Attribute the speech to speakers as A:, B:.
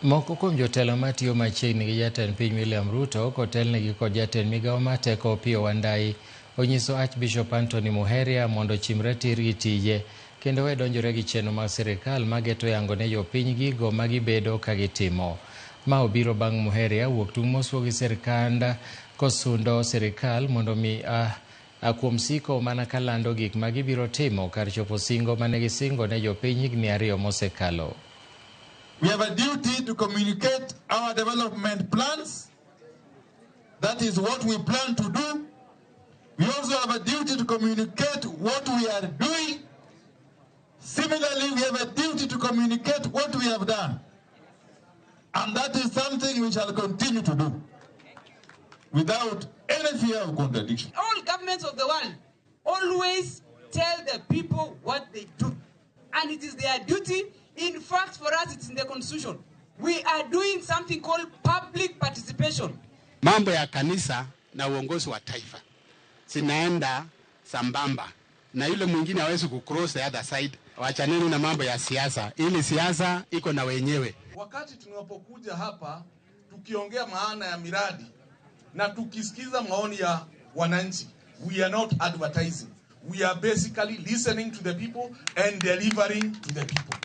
A: Moko kuom jotelo matiyo machiegni gi jatend piny William Ruto kotelnegi kod jatend migawo mateko Opiyo Wandayi onyiso Archbishop Anthony Muheria mondo ochimre tir gi tije kendo we donjore gi chenro mag sirikal mageto yango ne jopiny gigo ma gibedo ka gitimo. Ma obiro bang' Muheria wuok tung' moswo gi sirikand kosundo sirikal mondo mi kuom siko mana kalando gik ma gibiro timo kar chopo singo mane gisingo ne jopiny higni 2 mosekalo.
B: We have a duty to communicate our development plans. That is what we plan to do. We also have a duty to communicate what we are doing. Similarly, we have a duty to communicate what we have done. And that is something we shall continue to do without any fear of contradiction.
C: All governments of the world always tell the people what they do. And it is their duty. In fact, for us, it's in the Constitution. We are doing something called public participation.
D: Mambo ya kanisa na uongozi wa taifa sinaenda sambamba na yule mwingine hawezi kucross the other side. Wachaneni na mambo ya siasa, ili siasa iko na wenyewe.
E: Wakati tunapokuja hapa tukiongea maana ya miradi na tukisikiza maoni ya wananchi, we are not advertising. We are basically listening to the people and delivering to the people.